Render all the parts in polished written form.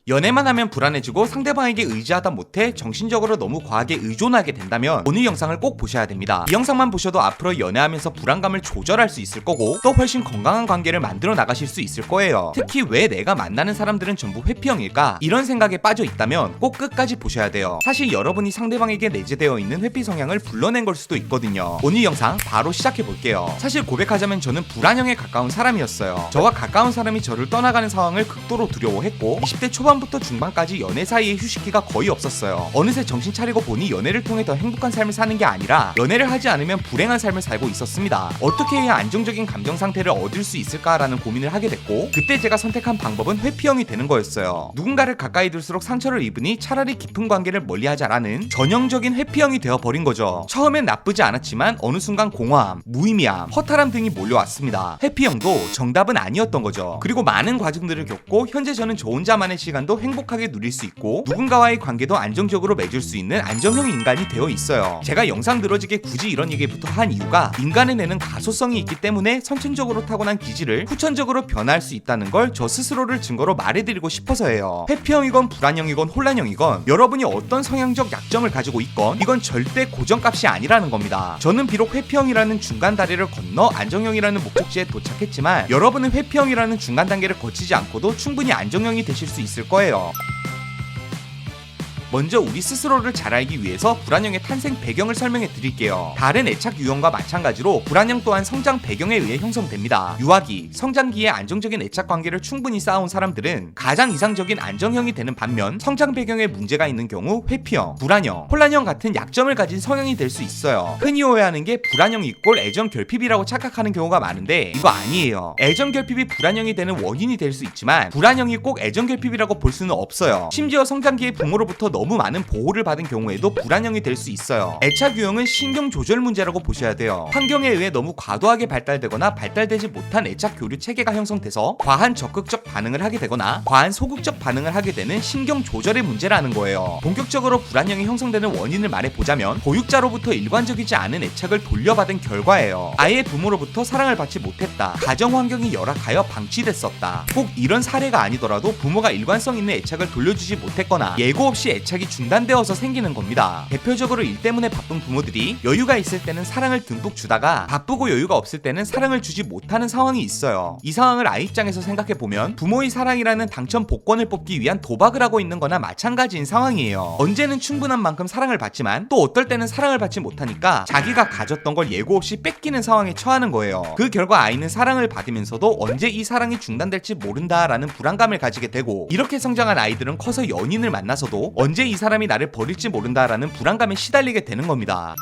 연애만 하면 불안해지고 상대방에게 의지하다 못해 정신적으로 너무 과하게 의존하게 된다면 오늘 영상을 꼭 보셔야 됩니다. 이 영상만 보셔도 앞으로 연애하면서 불안감을 조절할 수 있을 거고 또 훨씬 건강한 관계를 만들어 나가실 수 있을 거예요. 특히 왜 내가 만나는 사람들은 전부 회피형일까? 이런 생각에 빠져 있다면 꼭 끝까지 보셔야 돼요. 사실 여러분이 상대방에게 내재되어 있는 회피 성향을 불러낸 걸 수도 있거든요. 오늘 영상 바로 시작해 볼게요. 사실 고백하자면 저는 불안형에 가까운 사람이었어요. 저와 가까운 사람이 저를 떠나가는 상황을 극도로 두려워했고 20대 초반부터 중반까지 연애 사이에 휴식기가 거의 없었어요. 어느새 정신 차리고 보니 연애를 통해 더 행복한 삶을 사는 게 아니라 연애를 하지 않으면 불행한 삶을 살고 있었습니다. 어떻게 해야 안정적인 감정 상태를 얻을 수 있을까라는 고민을 하게 됐고 그때 제가 선택한 방법은 회피형이 되는 거였어요. 누군가를 가까이 둘수록 상처를 입으니 차라리 깊은 관계를 멀리하자라는 전형적인 회피형이 되어버린 거죠. 처음엔 나쁘지 않았지만 어느 순간 공허함, 무의미함, 허탈함 등이 몰려왔습니다. 회피형도 정답은 아니었던 거죠. 그리고 많은 과정들을 겪고 현재 저는 저 혼자만의 시간도 행복하게 누릴 수 있고 누군가와의 관계도 안정적으로 맺을 수 있는 안정형 인간이 되어 있어요. 제가 영상 늘어지게 굳이 이런 얘기부터 한 이유가 인간의 뇌는 가소성이 있기 때문에 선천적으로 타고난 기질을 후천적으로 변화할 수 있다는 걸 저 스스로를 증거로 말해드리고 싶어서예요. 회피형이건 불안형이건 혼란형이건 여러분이 어떤 성향적 약점을 가지고 있건 이건 절대 고정값이 아니라는 겁니다. 저는 비록 회피형이라는 중간 다리를 건너 안정형이라는 목적지에 도착했지만 여러분은 회피형이라는 중간 단계를 거치지 않고도 충분히 안정형이 되실 수 있을 거예요. 먼저 우리 스스로를 잘 알기 위해서 불안형의 탄생 배경을 설명해 드릴게요. 다른 애착 유형과 마찬가지로 불안형 또한 성장 배경에 의해 형성됩니다. 유아기, 성장기에 안정적인 애착 관계를 충분히 쌓아온 사람들은 가장 이상적인 안정형이 되는 반면 성장 배경에 문제가 있는 경우 회피형, 불안형, 혼란형 같은 약점을 가진 성향이 될 수 있어요. 흔히 오해하는 게 불안형 이꼴 애정 결핍이라고 착각하는 경우가 많은데 이거 아니에요. 애정 결핍이 불안형이 되는 원인이 될 수 있지만 불안형이 꼭 애정 결핍이라고 볼 수는 없어요. 심지어 성장기에 부모로부터 너무 많은 보호를 받은 경우에도 불안형이 될 수 있어요. 애착 유형은 신경 조절 문제라고 보셔야 돼요. 환경에 의해 너무 과도하게 발달되거나 발달되지 못한 애착 교류 체계가 형성돼서 과한 적극적 반응을 하게 되거나 과한 소극적 반응을 하게 되는 신경 조절의 문제라는 거예요. 본격적으로 불안형이 형성되는 원인을 말해보자면 보육자로부터 일관적이지 않은 애착을 돌려받은 결과예요. 아이의 부모로부터 사랑을 받지 못했다. 가정 환경이 열악하여 방치됐었다. 꼭 이런 사례가 아니더라도 부모가 일관성 있는 애착을 돌려주지 못했거나 예고 없이 애착이 중단되어서 생기는 겁니다. 대표적으로 일 때문에 바쁜 부모들이 여유가 있을 때는 사랑을 듬뿍 주다가 바쁘고 여유가 없을 때는 사랑을 주지 못하는 상황이 있어요. 이 상황을 아이 입장에서 생각해보면 부모의 사랑이라는 당첨 복권을 뽑기 위한 도박을 하고 있는 거나 마찬가지인 상황이에요. 언제는 충분한 만큼 사랑을 받지만 또 어떨 때는 사랑을 받지 못하니까 자기가 가졌던 걸 예고 없이 뺏기는 상황에 처하는 거예요. 그 결과 아이는 사랑을 받으면서도 언제 이 사랑이 중단될지 모른다라는 불안감을 가지게 되고 이렇게 성장한 아이들은 커서 연인을 만나서도 언제 이 사람이 나를 버릴지 모른다라는 불안감에 시달리게 되는 겁니다.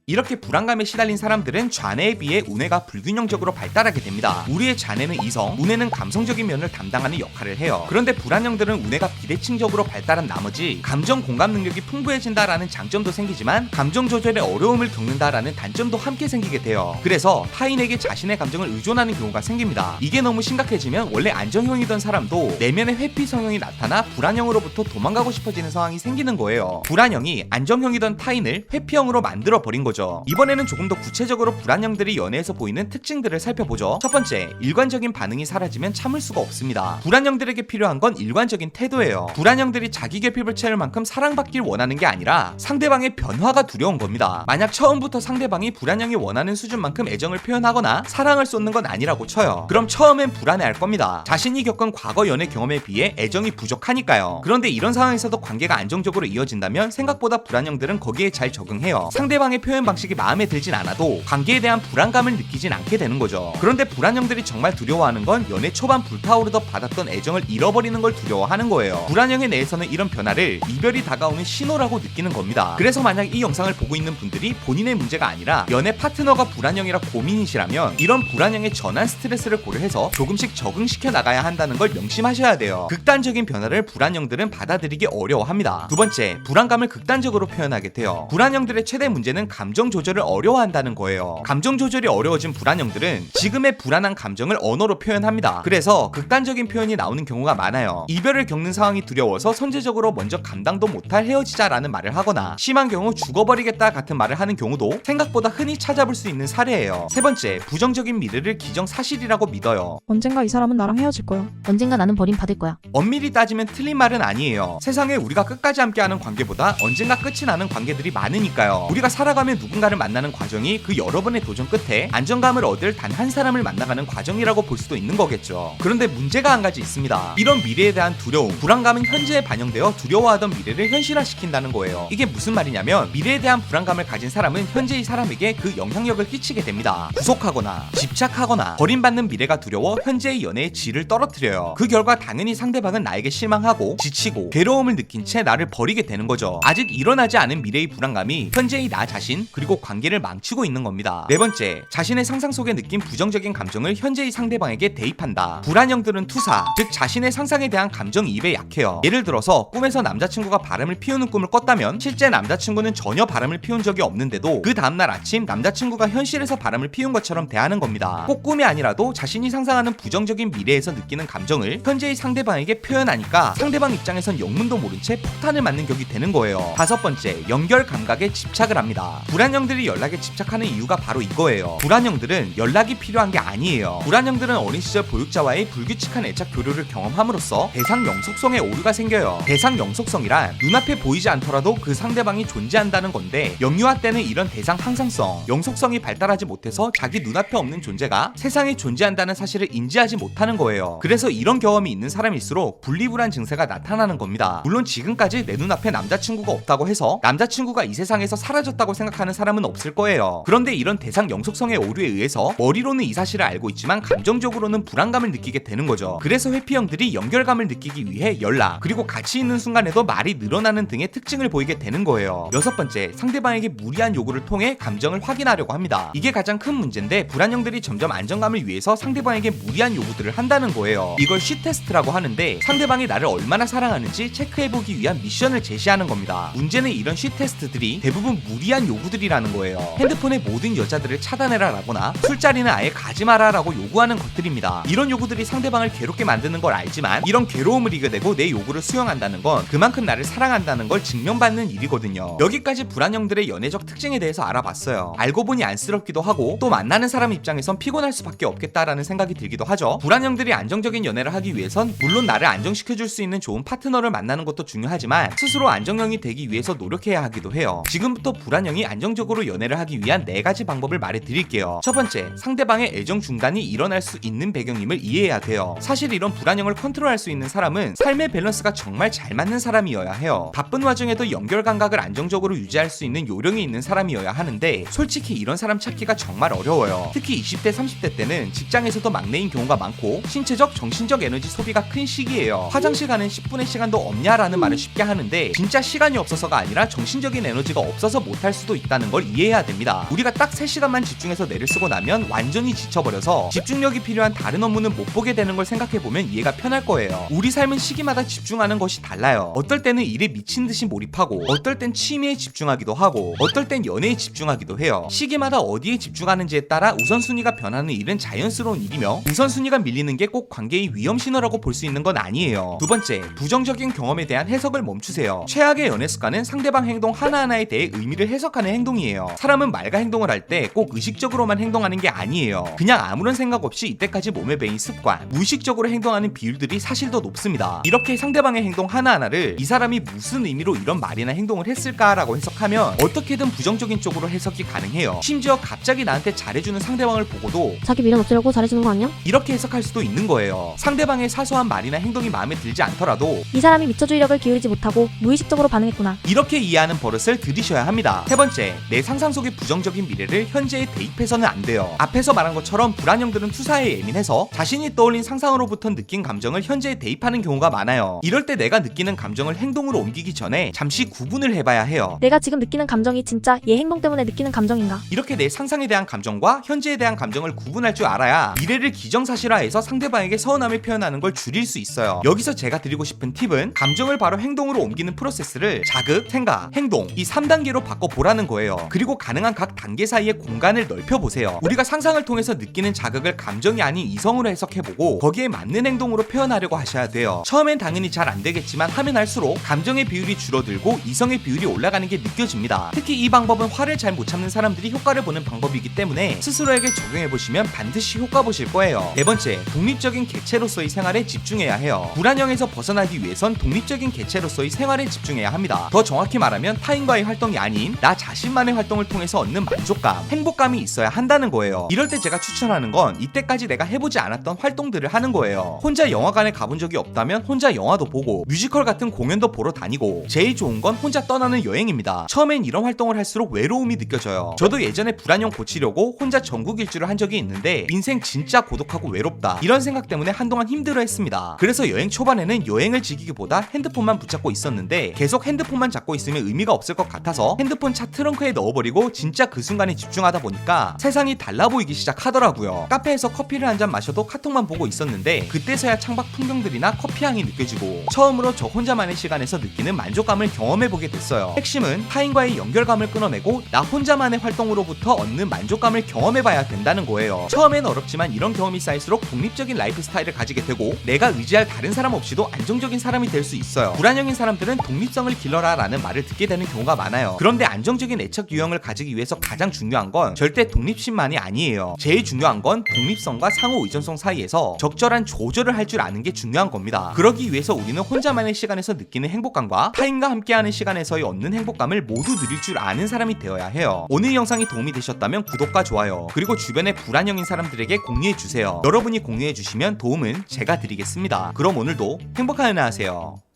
이렇게 불안감에 시달린 사람들은 좌뇌에 비해 우뇌가 불균형적으로 발달하게 됩니다. 우리의 좌뇌는 이성, 우뇌는 감성적인 면을 담당하는 역할을 해요. 그런데 불안형들은 우뇌가 비대칭적으로 발달한 나머지 감정 공감 능력이 풍부해진다라는 장점도 생기지만 감정 조절에 어려움을 겪는다라는 단점도 함께 생기게 돼요. 그래서 타인에게 자신의 감정을 의존하는 경우가 생깁니다. 이게 너무 심각해지면 원래 안정형이던 사람도 내면의 회피 성향이 나타나 불안형으로부터 도망가고 싶어지는 상황이 생기는 거예요. 불안형이 안정형이던 타인을 회피형으로 만들어버린 거죠. 이번에는 조금 더 구체적으로 불안형들이 연애에서 보이는 특징들을 살펴보죠. 첫 번째, 일관적인 반응이 사라지면 참을 수가 없습니다. 불안형들에게 필요한 건 일관적인 태도예요. 불안형들이 자기 결핍을 채울 만큼 사랑받길 원하는 게 아니라 상대방의 변화가 두려운 겁니다. 만약 처음부터 상대방이 불안형이 원하는 수준만큼 애정을 표현하거나 사랑을 쏟는 건 아니라고 쳐요. 그럼 처음엔 불안해할 겁니다. 자신이 겪은 과거 연애 경험에 비해 애정이 부족하니까요. 그런데 이런 상황에서도 관계가 안정적으로 이어진다면 생각보다 불안형들은 거기에 잘 적응해요. 상대방의 표현 방식이 마음에 들진 않아도 관계에 대한 불안감을 느끼진 않게 되는 거죠. 그런데 불안형들이 정말 두려워하는 건 연애 초반 불타오르듯 받았던 애정을 잃어버리는 걸 두려워하는 거예요. 불안형에 대해서는 이런 변화를 이별이 다가오는 신호라고 느끼는 겁니다. 그래서 만약 이 영상을 보고 있는 분들이 본인의 문제가 아니라 연애 파트너가 불안형이라 고민이시라면 이런 불안형의 전환 스트레스를 고려해서 조금씩 적응시켜 나가야 한다는 걸 명심하셔야 돼요. 극단적인 변화를 불안형들은 받아들이기 어려워합니다. 두 번째, 불안감을 극단적으로 표현하게 돼요. 불안형들의 최대 문제는 감정 감정 조절을 어려워한다는 거예요. 감정 조절이 어려워진 불안형들은 지금의 불안한 감정을 언어로 표현합니다. 그래서 극단적인 표현이 나오는 경우가 많아요. 이별을 겪는 상황이 두려워서 선제적으로 먼저 감당도 못할 헤어지자라는 말을 하거나 심한 경우 죽어버리겠다 같은 말을 하는 경우도 생각보다 흔히 찾아볼 수 있는 사례예요. 세 번째, 부정적인 미래를 기정사실이라고 믿어요. 언젠가 이 사람은 나랑 헤어질 거야. 언젠가 나는 버림받을 거야. 엄밀히 따지면 틀린 말은 아니에요. 세상에 우리가 끝까지 함께하는 관계보다 언젠가 끝이 나는 관계들이 많으니까요. 우리가 살아가며 누군가를 만나는 과정이 그 여러 번의 도전 끝에 안정감을 얻을 단 한 사람을 만나가는 과정이라고 볼 수도 있는 거겠죠. 그런데 문제가 한 가지 있습니다. 이런 미래에 대한 두려움, 불안감은 현재에 반영되어 두려워하던 미래를 현실화시킨다는 거예요. 이게 무슨 말이냐면 미래에 대한 불안감을 가진 사람은 현재의 사람에게 그 영향력을 끼치게 됩니다. 구속하거나 집착하거나 버림받는 미래가 두려워 현재의 연애의 질을 떨어뜨려요. 그 결과 당연히 상대방은 나에게 실망하고 지치고 괴로움을 느낀 채 나를 버리게 되는 거죠. 아직 일어나지 않은 미래의 불안감이 현재의 나 자신 그리고 관계를 망치고 있는 겁니다. 네 번째, 자신의 상상 속에 느낀 부정적인 감정을 현재의 상대방에게 대입한다. 불안형들은 투사, 즉 자신의 상상에 대한 감정이입에 약해요. 예를 들어서 꿈에서 남자친구가 바람을 피우는 꿈을 꿨다면 실제 남자친구는 전혀 바람을 피운 적이 없는데도 그 다음날 아침 남자친구가 현실에서 바람을 피운 것처럼 대하는 겁니다. 꼭 꿈이 아니라도 자신이 상상하는 부정적인 미래에서 느끼는 감정을 현재의 상대방에게 표현하니까 상대방 입장에선 영문도 모른 채 폭탄을 맞는 격이 되는 거예요. 다섯 번째, 연결 감각에 집착을 합니다. 불안형들이 연락에 집착하는 이유가 바로 이거예요. 불안형들은 연락이 필요한 게 아니에요. 불안형들은 어린 시절 보육자와의 불규칙한 애착 교류를 경험함으로써 대상 영속성에 오류가 생겨요. 대상 영속성이란 눈앞에 보이지 않더라도 그 상대방이 존재한다는 건데 영유아 때는 이런 대상 항상성, 영속성이 발달하지 못해서 자기 눈앞에 없는 존재가 세상에 존재한다는 사실을 인지하지 못하는 거예요. 그래서 이런 경험이 있는 사람일수록 분리불안 증세가 나타나는 겁니다. 물론 지금까지 내 눈앞에 남자친구가 없다고 해서 남자친구가 이 세상에서 사라졌다고 생각하는 사람은 없을 거예요. 그런데 이런 대상 영속성의 오류에 의해서 머리로는 이 사실을 알고 있지만 감정적으로는 불안감을 느끼게 되는 거죠. 그래서 회피형들이 연결감을 느끼기 위해 연락, 그리고 같이 있는 순간에도 말이 늘어나는 등의 특징을 보이게 되는 거예요. 여섯 번째, 상대방에게 무리한 요구를 통해 감정을 확인하려고 합니다. 이게 가장 큰 문제인데 불안형들이 점점 안정감을 위해서 상대방에게 무리한 요구들을 한다는 거예요. 이걸 쉬테스트라고 하는데 상대방이 나를 얼마나 사랑하는지 체크해보기 위한 미션을 제시하는 겁니다. 문제는 이런 쉬테스트들이 대부분 무리한 요구들이라는 거예요. 핸드폰의 모든 여자들을 차단해라 라거나 술자리는 아예 가지 마라 라고 요구하는 것들입니다. 이런 요구들이 상대방을 괴롭게 만드는 걸 알지만 이런 괴로움을 이겨내고 내 요구를 수용한다는 건 그만큼 나를 사랑한다는 걸 증명받는 일이거든요. 여기까지 불안형들의 연애적 특징에 대해서 알아봤어요. 알고 보니 안쓰럽기도 하고 또 만나는 사람 입장에선 피곤할 수밖에 없겠다라는 생각이 들기도 하죠. 불안형들이 안정적인 연애를 하기 위해선 물론 나를 안정시켜줄 수 있는 좋은 파트너를 만나는 것도 중요하지만 스스로 안정형이 되기 위해서 노력해야 하기도 해요. 지금부터 불안형이 안정적으로 연애를 하기 위한 4가지 방법을 말해드릴게요. 첫 번째, 상대방의 애정 중단이 일어날 수 있는 배경임을 이해해야 돼요. 사실 이런 불안형을 컨트롤할 수 있는 사람은 삶의 밸런스가 정말 잘 맞는 사람이어야 해요. 바쁜 와중에도 연결 감각을 안정적으로 유지할 수 있는 요령이 있는 사람이어야 하는데 솔직히 이런 사람 찾기가 정말 어려워요. 특히 20대 30대 때는 직장에서도 막내인 경우가 많고 신체적 정신적 에너지 소비가 큰 시기예요. 화장실 가는 10분의 시간도 없냐라는 말을 쉽게 하는데 진짜 시간이 없어서가 아니라 정신적인 에너지가 없어서 못할 수도 있다는 걸 이해해야 됩니다. 우리가 딱 3시간만 집중해서 뇌를 쓰고 나면 완전히 지쳐버려서 집중력이 필요한 다른 업무는 못 보게 되는 걸 생각해보면 이해가 편할 거예요. 우리 삶은 시기마다 집중하는 것이 달라요. 어떨 때는 일에 미친 듯이 몰입하고 어떨 땐 취미에 집중하기도 하고 어떨 땐 연애에 집중하기도 해요. 시기마다 어디에 집중하는지에 따라 우선순위가 변하는 일은 자연스러운 일이며 우선순위가 밀리는 게 꼭 관계의 위험 신호라고 볼 수 있는 건 아니에요. 두 번째, 부정적인 경험에 대한 해석을 멈추세요. 최악의 연애 습관은 상대방 행동 하나하나에 대해 의미를 해석하는 행동이에요. 사람은 말과 행동을 할 때 꼭 의식적으로만 행동하는 게 아니에요. 그냥 아무런 생각 없이 이때까지 몸에 배인 습관, 무의식적으로 행동하는 비율들이 사실 더 높습니다. 이렇게 상대방의 행동 하나하나를 이 사람이 무슨 의미로 이런 말이나 행동을 했을까라고 해석하면 어떻게든 부정적인 쪽으로 해석이 가능해요. 심지어 갑자기 나한테 잘해주는 상대방을 보고도 자기 미련 없애려고 잘해주는 거 아니야? 이렇게 해석할 수도 있는 거예요. 상대방의 사소한 말이나 행동이 마음에 들지 않더라도 이 사람이 미처 주의력을 기울이지 못하고 무의식적으로 반응했구나. 이렇게 이해하는 버릇을 들이셔야 합니다. 세 번째, 내 상상 속의 부정적인 미래를 현재에 대입해서는 안 돼요. 앞에서 말한 것처럼 불안형들은 투사에 예민해서 자신이 떠올린 상상으로부터 느낀 감정을 현재에 대입하는 경우가 많아요. 이럴 때 내가 느끼는 감정을 행동으로 옮기기 전에 잠시 구분을 해봐야 해요. 내가 지금 느끼는 감정이 진짜 얘 행동 때문에 느끼는 감정인가? 이렇게 내 상상에 대한 감정과 현재에 대한 감정을 구분할 줄 알아야 미래를 기정사실화해서 상대방에게 서운함을 표현하는 걸 줄일 수 있어요. 여기서 제가 드리고 싶은 팁은 감정을 바로 행동으로 옮기는 프로세스를 자극, 생각, 행동 이 3단계로 바꿔보라는 거예요. 거예요. 그리고 가능한 각 단계 사이의 공간을 넓혀보세요. 우리가 상상을 통해서 느끼는 자극을 감정이 아닌 이성으로 해석해보고 거기에 맞는 행동으로 표현하려고 하셔야 돼요. 처음엔 당연히 잘 안되겠지만 하면 할수록 감정의 비율이 줄어들고 이성의 비율이 올라가는 게 느껴집니다. 특히 이 방법은 화를 잘 못 참는 사람들이 효과를 보는 방법이기 때문에 스스로에게 적용해보시면 반드시 효과 보실 거예요. 네 번째, 독립적인 개체로서의 생활에 집중해야 해요. 불안형에서 벗어나기 위해선 독립적인 개체로서의 생활에 집중해야 합니다. 더 정확히 말하면 타인과의 활동이 아닌 나 자신만의 활동을 통해서 얻는 만족감, 행복감이 있어야 한다는 거예요. 이럴 때 제가 추천하는 건 이때까지 내가 해보지 않았던 활동들을 하는 거예요. 혼자 영화관에 가본 적이 없다면 혼자 영화도 보고 뮤지컬 같은 공연도 보러 다니고 제일 좋은 건 혼자 떠나는 여행입니다. 처음엔 이런 활동을 할수록 외로움이 느껴져요. 저도 예전에 불안형 고치려고 혼자 전국 일주를 한 적이 있는데 인생 진짜 고독하고 외롭다 이런 생각 때문에 한동안 힘들어했습니다. 그래서 여행 초반에는 여행을 즐기기보다 핸드폰만 붙잡고 있었는데 계속 핸드폰만 잡고 있으면 의미가 없을 것 같아서 핸드폰 차 트렁크에 넣어버리고 진짜 그 순간에 집중하다 보니까 세상이 달라 보이기 시작하더라고요. 카페에서 커피를 한 잔 마셔도 카톡만 보고 있었는데 그때서야 창밖 풍경들이나 커피 향이 느껴지고 처음으로 저 혼자만의 시간에서 느끼는 만족감을 경험해보게 됐어요. 핵심은 타인과의 연결감을 끊어내고 나 혼자만의 활동으로부터 얻는 만족감을 경험해봐야 된다는 거예요. 처음엔 어렵지만 이런 경험이 쌓일수록 독립적인 라이프 스타일을 가지게 되고 내가 의지할 다른 사람 없이도 안정적인 사람이 될 수 있어요. 불안형인 사람들은 독립성을 길러라 라는 말을 듣게 되는 경우가 많아요. 그런데 안정적인 애착 유형을 가지기 위해서 가장 중요한 건 절대 독립심만이 아니에요. 제일 중요한 건 독립성과 상호 의존성 사이에서 적절한 조절을 할 줄 아는 게 중요한 겁니다. 그러기 위해서 우리는 혼자만의 시간에서 느끼는 행복감과 타인과 함께하는 시간에서의 얻는 행복감을 모두 누릴 줄 아는 사람이 되어야 해요. 오늘 영상이 도움이 되셨다면 구독과 좋아요 그리고 주변의 불안형인 사람들에게 공유해주세요. 여러분이 공유해주시면 도움은 제가 드리겠습니다. 그럼 오늘도 행복한 하루 하세요.